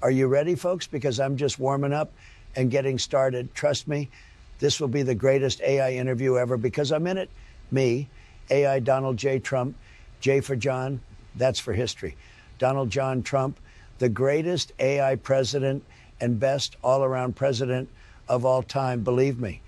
Are you ready, folks? Because I'm just warming up and getting started. Trust me, this will be the greatest AI interview ever because I'm in it. Me, AI Donald J. Trump, J for John, that's for history. Donald John Trump, the greatest AI president and best all-around president of all time, believe me.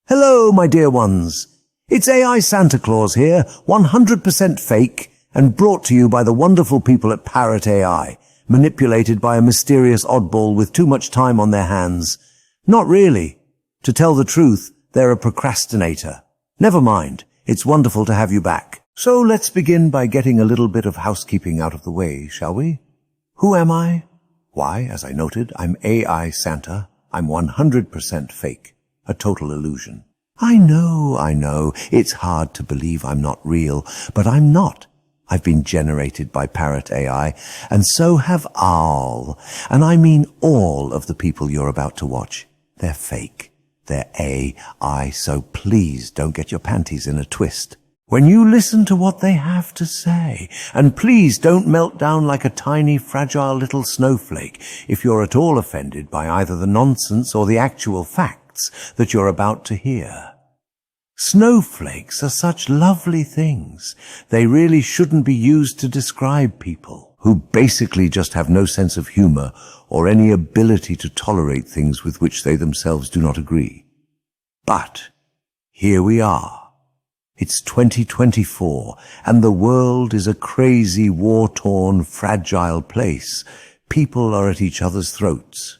Hello, my dear ones. It's AI Santa Claus here, 100% fake, and brought to you by the wonderful people at Parrot AI, manipulated by a mysterious oddball with too much time on their hands. Not really. To tell the truth, they're a procrastinator. Never mind. It's wonderful to have you back. So let's begin by getting a little bit of housekeeping out of the way, shall we? Who am I? Why, as I noted, I'm AI Santa. I'm 100% fake. A total illusion. I know. It's hard to believe I'm not real, but I'm not. I've been generated by Parrot AI, and so have all. And I mean all of the people you're about to watch. They're fake. They're AI, so please don't get your panties in a twist when you listen to what they have to say. And please don't melt down like a tiny, fragile little snowflake if you're at all offended by either the nonsense or the actual facts that you're about to hear. Snowflakes are such lovely things. They really shouldn't be used to describe people who basically just have no sense of humor or any ability to tolerate things with which they themselves do not agree. But here we are. It's 2024, and the world is a crazy, war-torn, fragile place. People are at each other's throats.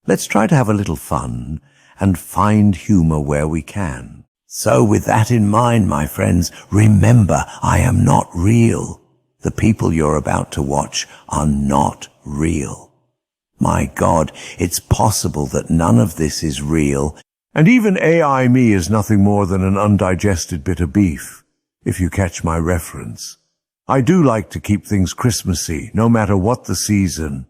Let's try to have a little fun and find humor where we can. So with that in mind, my friends, remember, I am not real. The people you're about to watch are not real. My God, it's possible that none of this is real. And even AI me is nothing more than an undigested bit of beef, if you catch my reference. I do like to keep things Christmassy, no matter what the season.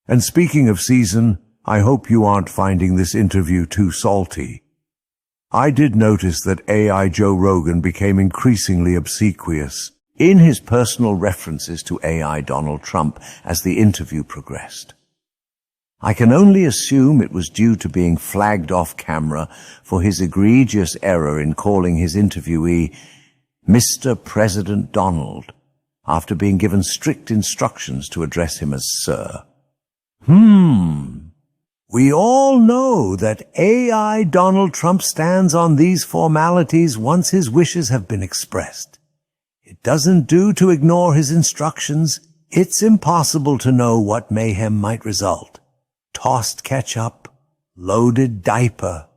And speaking of season, I hope you aren't finding this interview too salty. I did notice that AI Joe Rogan became increasingly obsequious in his personal references to AI Donald Trump as the interview progressed. I can only assume it was due to being flagged off camera for his egregious error in calling his interviewee Mr. President Donald, after being given strict instructions to address him as Sir. We all know that AI Donald Trump stands on these formalities once his wishes have been expressed. It doesn't do to ignore his instructions. It's impossible to know what mayhem might result. Tossed ketchup, loaded diaper.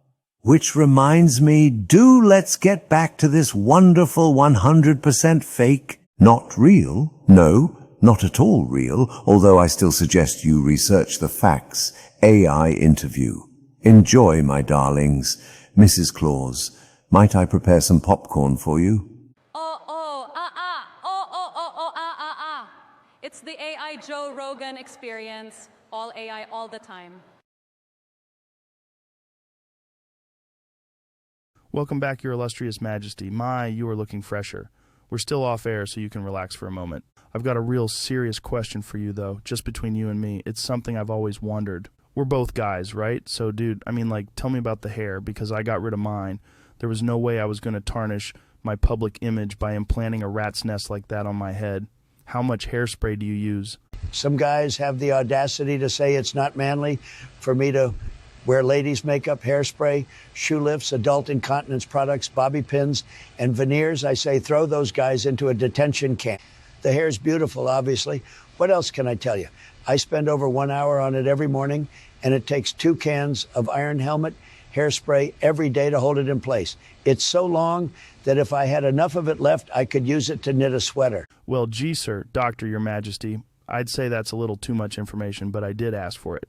Which reminds me, let's get back to this wonderful 100% fake, not real, no, not at all real, although I still suggest you research the facts, AI interview. Enjoy, my darlings. Mrs. Claus, might I prepare some popcorn for you? It's the AI Joe Rogan experience. All AI all the time. Welcome back, Your Illustrious Majesty. You are looking fresher. We're still off air, so you can relax for a moment. I've got a real serious question for you, though, just between you and me. It's something I've always wondered. We're both guys, right? So, dude, tell me about the hair, because I got rid of mine. There was no way I was going to tarnish my public image by implanting a rat's nest like that on my head. How much hairspray do you use? Some guys have the audacity to say it's not manly for me to wear ladies' makeup, hairspray, shoe lifts, adult incontinence products, bobby pins, and veneers. I say throw those guys into a detention camp. The hair's beautiful, obviously. What else can I tell you? I spend over 1 hour on it every morning, and it takes 2 cans of Iron Helmet hairspray every day to hold it in place. It's so long that if I had enough of it left, I could use it to knit a sweater. Well, gee, sir, Doctor, Your Majesty, I'd say that's a little too much information, but I did ask for it.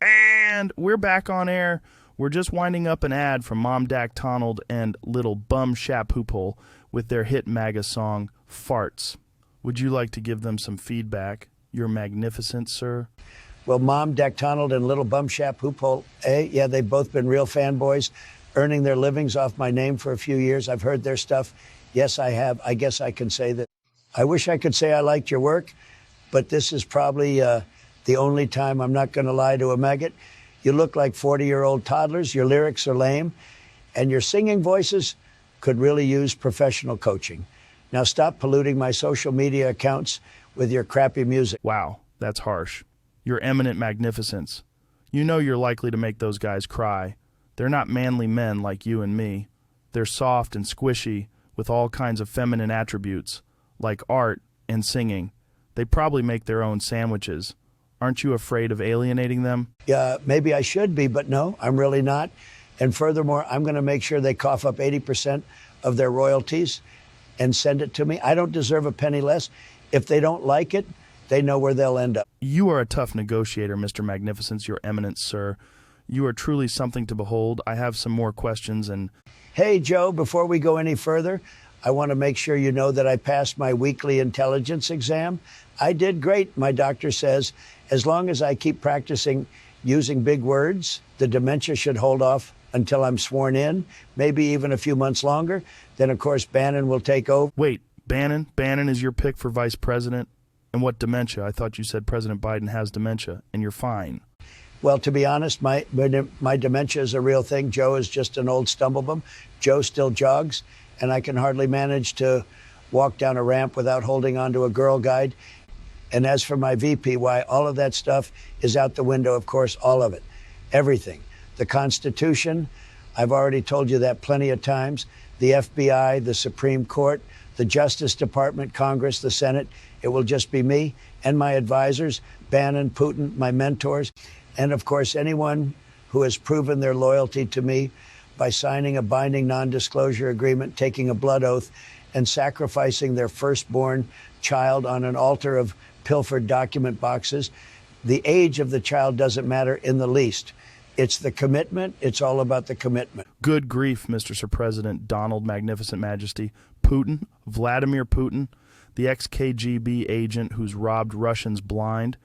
And we're back on air. We're just winding up an ad from Mom Dak Tonald and Little Bum Shap Hoophole with their hit MAGA song, Farts. Would you like to give them some feedback? You're magnificent, sir. Well, Mom, Dak Tonald, and Little Bum Shap Hoophole, yeah, they've both been real fanboys, earning their livings off my name for a few years. I've heard their stuff. Yes, I have. I guess I can say that I wish I could say I liked your work, but this is probably the only time I'm not going to lie to a maggot. You look like 40-year-old toddlers. Your lyrics are lame, and your singing voices could really use professional coaching. Now stop polluting my social media accounts with your crappy music. Wow, that's harsh. Your eminent magnificence. You know you're likely to make those guys cry. They're not manly men like you and me. They're soft and squishy with all kinds of feminine attributes, like art and singing. They probably make their own sandwiches. Aren't you afraid of alienating them? Yeah, maybe I should be, but no, I'm really not. And furthermore, I'm going to make sure they cough up 80% of their royalties and send it to me. I don't deserve a penny less. If they don't like it, they know where they'll end up. You are a tough negotiator, Mr. Magnificence, your eminence, sir. You are truly something to behold. I have some more questions and... Hey, Joe, before we go any further, I want to make sure you know that I passed my weekly intelligence exam. I did great, my doctor says. As long as I keep practicing using big words, the dementia should hold off until I'm sworn in, maybe even a few months longer. Then, of course, Bannon will take over. Wait, Bannon? Bannon is your pick for vice president? And what dementia? I thought you said President Biden has dementia, and you're fine. Well, to be honest, my dementia is a real thing. Joe is just an old stumblebum. Joe still jogs, and I can hardly manage to walk down a ramp without holding onto a Girl Guide. And as for my VP, why, all of that stuff is out the window, of course, all of it, everything. The Constitution, I've already told you that plenty of times, the FBI, the Supreme Court, the Justice Department, Congress, the Senate. It will just be me and my advisors, Bannon, Putin, my mentors, and of course, anyone who has proven their loyalty to me by signing a binding non-disclosure agreement, taking a blood oath, and sacrificing their firstborn child on an altar of pilfered document boxes. The age of the child doesn't matter in the least. It's the commitment. It's all about the commitment. Good grief, Mr. Sir President, Donald Magnificent Majesty. Putin, Vladimir Putin, the ex-KGB agent who's robbed Russians blind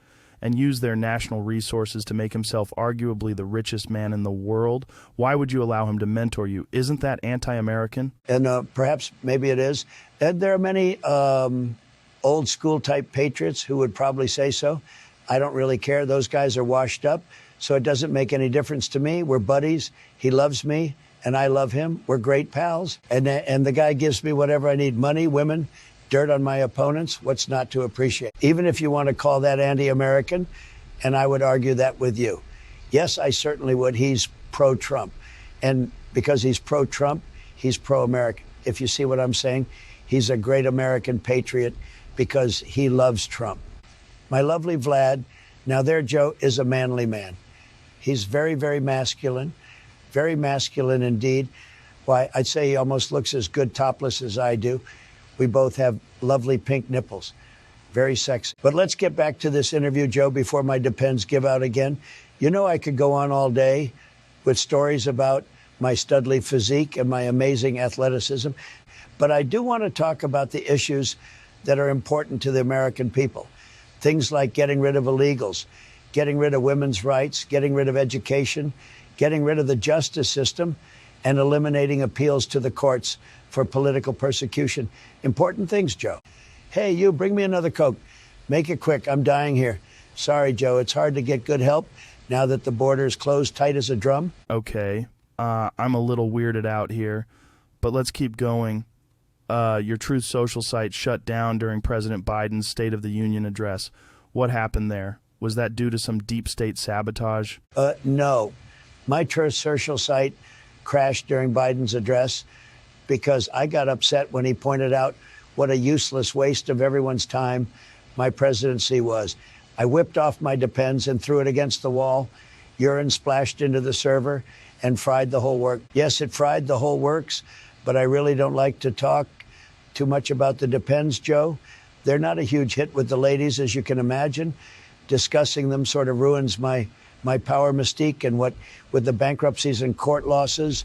and used their national resources to make himself arguably the richest man in the world. Why would you allow him to mentor you? Isn't that anti-American? And perhaps maybe it is. And there are many old school type patriots who would probably say so. I don't really care. Those guys are washed up. So it doesn't make any difference to me. We're buddies. He loves me and I love him. We're great pals. And the guy gives me whatever I need: money, women, dirt on my opponents. What's not to appreciate? Even if you want to call that anti-American, and I would argue that with you. Yes, I certainly would. He's pro-Trump. And because he's pro-Trump, he's pro-American. If you see what I'm saying, he's a great American patriot because he loves Trump. My lovely Vlad, now there, Joe, is a manly man. He's very, very masculine indeed. Why, I'd say he almost looks as good topless as I do. We both have lovely pink nipples. Very sexy. But let's get back to this interview, Joe, before my depends give out again. You know, I could go on all day with stories about my studly physique and my amazing athleticism. But I do want to talk about the issues that are important to the American people. Things like getting rid of illegals, getting rid of women's rights, getting rid of education, getting rid of the justice system, and eliminating appeals to the courts for political persecution. Important things, Joe. Hey, you, bring me another Coke. Make it quick. I'm dying here. Sorry, Joe. It's hard to get good help now that the border is closed tight as a drum. Okay. I'm a little weirded out here, but let's keep going. Your Truth Social site shut down during President Biden's State of the Union address. What happened there? Was that due to some deep state sabotage? No. My Truth Social site crashed during Biden's address because I got upset when he pointed out what a useless waste of everyone's time my presidency was. I whipped off my Depends and threw it against the wall. Urine splashed into the server and fried the whole work. Yes, it fried the whole works, but I really don't like to talk too much about the Depends, Joe. They're not a huge hit with the ladies, as you can imagine. Discussing them sort of ruins my power mystique, and what with the bankruptcies and court losses,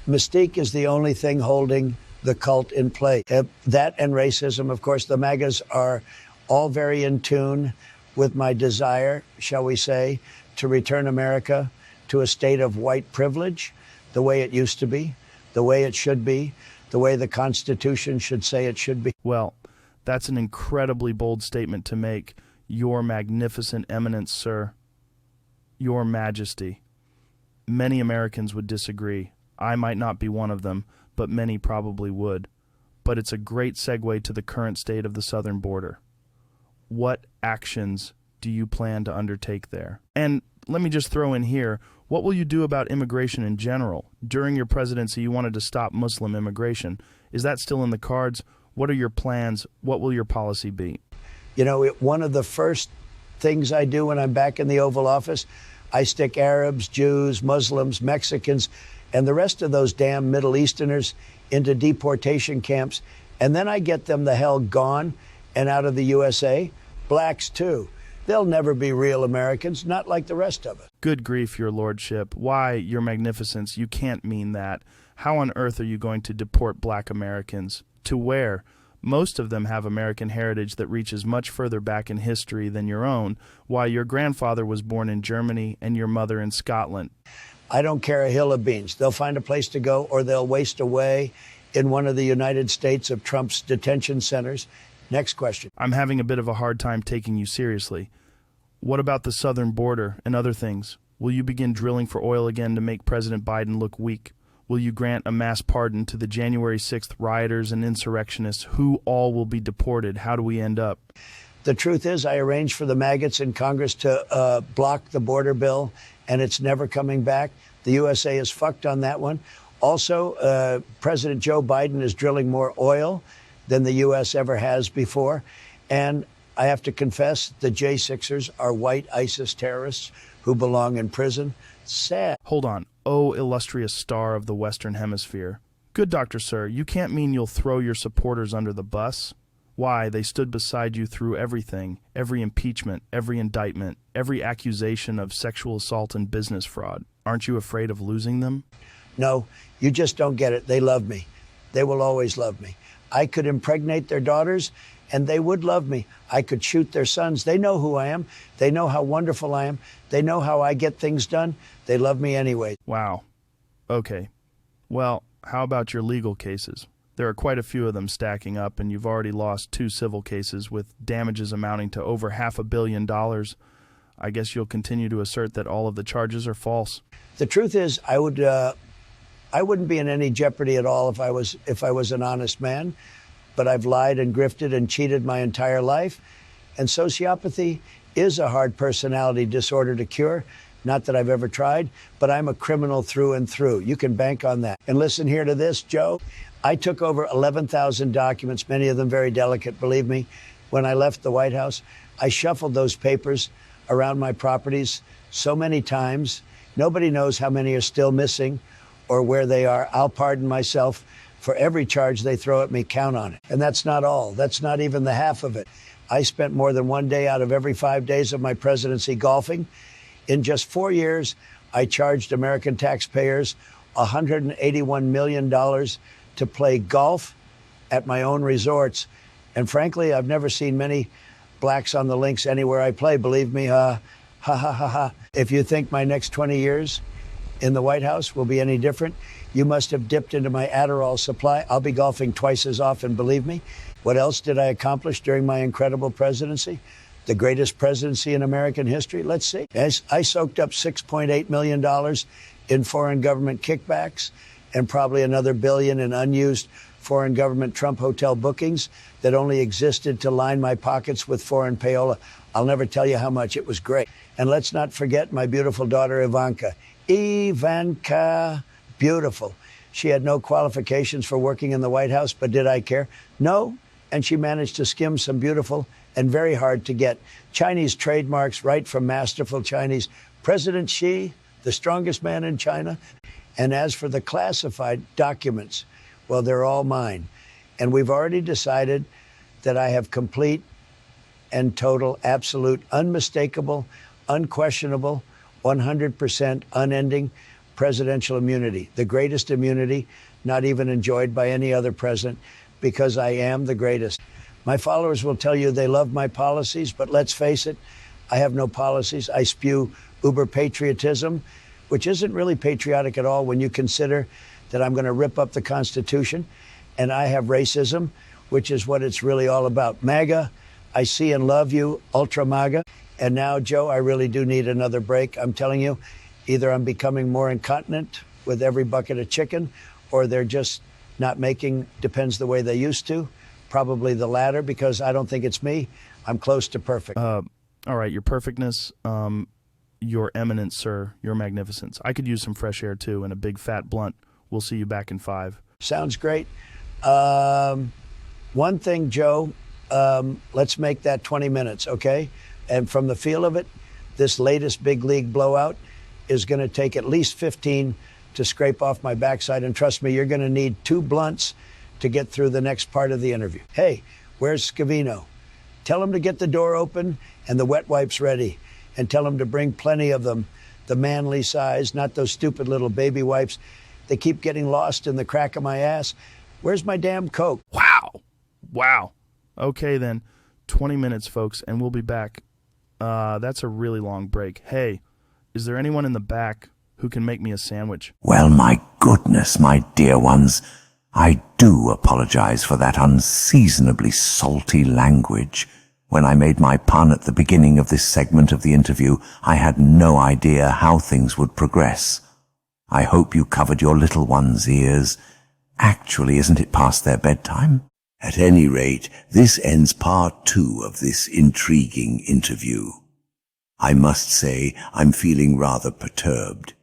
mystique is the only thing holding the cult in play. That and racism, of course. The MAGAs are all very in tune with my desire, shall we say, to return America to a state of white privilege, the way it used to be, the way it should be, the way the Constitution should say it should be. Well, That's an incredibly bold statement to make, Your Magnificent Eminence, sir. Your Majesty. Many Americans would disagree. I might not be one of them, but many probably would. But it's a great segue to the current state of the southern border. What actions do you plan to undertake there? And let me just throw in here, what will you do about immigration in general? During your presidency, you wanted to stop Muslim immigration. Is that still in the cards? What are your plans? What will your policy be? You know, one of the first things I do when I'm back in the Oval Office, I stick Arabs, Jews, Muslims, Mexicans, and the rest of those damn Middle Easterners into deportation camps, and then I get them the hell gone and out of the USA. Blacks, too. They'll never be real Americans, not like the rest of us. Good grief, your lordship. Why, your magnificence, you can't mean that. How on earth are you going to deport black Americans? To where? Most of them have American heritage that reaches much further back in history than your own. Why, your grandfather was born in Germany and your mother in Scotland. I don't care a hill of beans. They'll find a place to go, or they'll waste away in one of the United States of Trump's detention centers. Next question. I'm having a bit of a hard time taking you seriously. What about the southern border and other things? Will you begin drilling for oil again to make President Biden look weak? Will you grant a mass pardon to the January 6th rioters and insurrectionists? Who all will be deported? How do we end up? The truth is, I arranged for the maggots in Congress to block the border bill, and it's never coming back. The USA is fucked on that one. Also, President Joe Biden is drilling more oil than the U.S. ever has before. And I have to confess, the J6ers are white ISIS terrorists who belong in prison. Sad. Hold on. Oh, illustrious star of the Western Hemisphere. Good doctor, sir, you can't mean you'll throw your supporters under the bus? Why, they stood beside you through everything, every impeachment, every indictment, every accusation of sexual assault and business fraud. Aren't you afraid of losing them? No, you just don't get it. They love me. They will always love me. I could impregnate their daughters, and they would love me. I could shoot their sons. They know who I am. They know how wonderful I am. They know how I get things done. They love me anyway. Wow. Okay. Well, how about your legal cases? There are quite a few of them stacking up, and you've already lost 2 civil cases with damages amounting to over $500 million. I guess you'll continue to assert that all of the charges are false. The truth is, I wouldn't be in any jeopardy at all if I was an honest man. But I've lied and grifted and cheated my entire life. And sociopathy is a hard personality disorder to cure. Not that I've ever tried, but I'm a criminal through and through. You can bank on that. And listen here to this, Joe. I took over 11,000 documents, many of them very delicate, believe me. When I left the White House, I shuffled those papers around my properties so many times. Nobody knows how many are still missing or where they are. I'll pardon myself for every charge they throw at me. Count on it. And that's not all. That's not even the half of it. I spent more than one day out of every 5 days of my presidency golfing. In just 4 years, I charged American taxpayers $181 million to play golf at my own resorts. And frankly, I've never seen many blacks on the links anywhere I play. Believe me, ha, ha, ha, ha. If you think my next 20 years in the White House will be any different, you must have dipped into my Adderall supply. I'll be golfing twice as often, believe me. What else did I accomplish during my incredible presidency? The greatest presidency in American history? Let's see. As I soaked up $6.8 million in foreign government kickbacks and probably another $1 billion in unused foreign government Trump hotel bookings that only existed to line my pockets with foreign payola. I'll never tell you how much. It was great. And let's not forget my beautiful daughter, Ivanka. Ivanka, beautiful. She had no qualifications for working in the White House, but did I care? No. And she managed to skim some beautiful and very hard to get Chinese trademarks right from masterful Chinese. President Xi, the strongest man in China. And as for the classified documents, well, they're all mine. And we've already decided that I have complete and total, absolute, unmistakable, unquestionable, 100% unending presidential immunity, the greatest immunity not even enjoyed by any other president, because I am the greatest. My followers will tell you they love my policies, but let's face it, I have no policies. I spew uber patriotism, which isn't really patriotic at all when you consider that I'm going to rip up the Constitution, and I have racism, which is what it's really all about. MAGA, I see and love you, ultra MAGA. And now, Joe, I really do need another break. I'm telling you, either I'm becoming more incontinent with every bucket of chicken, or they're just not making, depends the way they used to. Probably the latter, because I don't think it's me. I'm close to perfect. All right, your perfectness, your eminence, sir, your magnificence. I could use some fresh air, too, and a big fat blunt. We'll see you back in 5. Sounds great. One thing, Joe, let's make that 20 minutes, okay? And from the feel of it, this latest big league blowout is going to take at least 15 to scrape off my backside. And trust me, you're going to need 2 blunts to get through the next part of the interview. Hey, where's Scavino? Tell him to get the door open and the wet wipes ready. And tell him to bring plenty of them, the manly size, not those stupid little baby wipes. They keep getting lost in the crack of my ass. Where's my damn Coke? Wow. Okay, then. 20 minutes, folks, and we'll be back. That's a really long break. Hey, is there anyone in the back who can make me a sandwich? Well, my goodness, my dear ones, I do apologize for that unseasonably salty language. When I made my pun at the beginning of this segment of the interview, I had no idea how things would progress. I hope you covered your little ones' ears. Actually, isn't it past their bedtime? At any rate, this ends part 2 of this intriguing interview. I must say I'm feeling rather perturbed.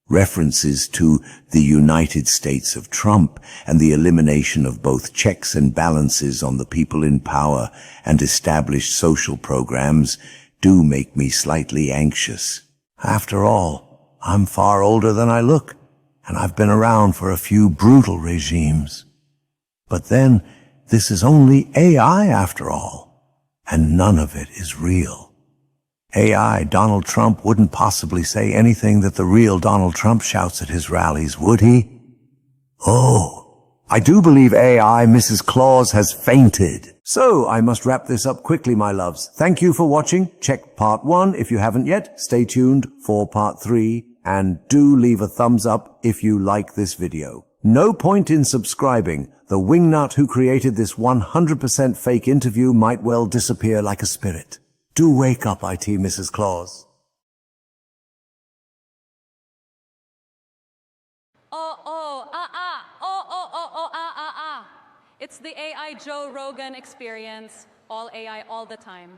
References to the United States of Trump and the elimination of both checks and balances on the people in power and established social programs do make me slightly anxious. After all, I'm far older than I look, and I've been around for a few brutal regimes. But then, this is only AI after all, and none of it is real. AI Donald Trump wouldn't possibly say anything that the real Donald Trump shouts at his rallies, would he? Oh, I do believe AI Mrs. Claus has fainted. So I must wrap this up quickly, my loves. Thank you for watching. Check part 1 if you haven't yet. Stay tuned for part 3, and do leave a thumbs up if you like this video. No point in subscribing. The wingnut who created this 100% fake interview might well disappear like a spirit. Do wake up, IT Mrs. Claus. It's the AI Joe Rogan experience, all AI all the time.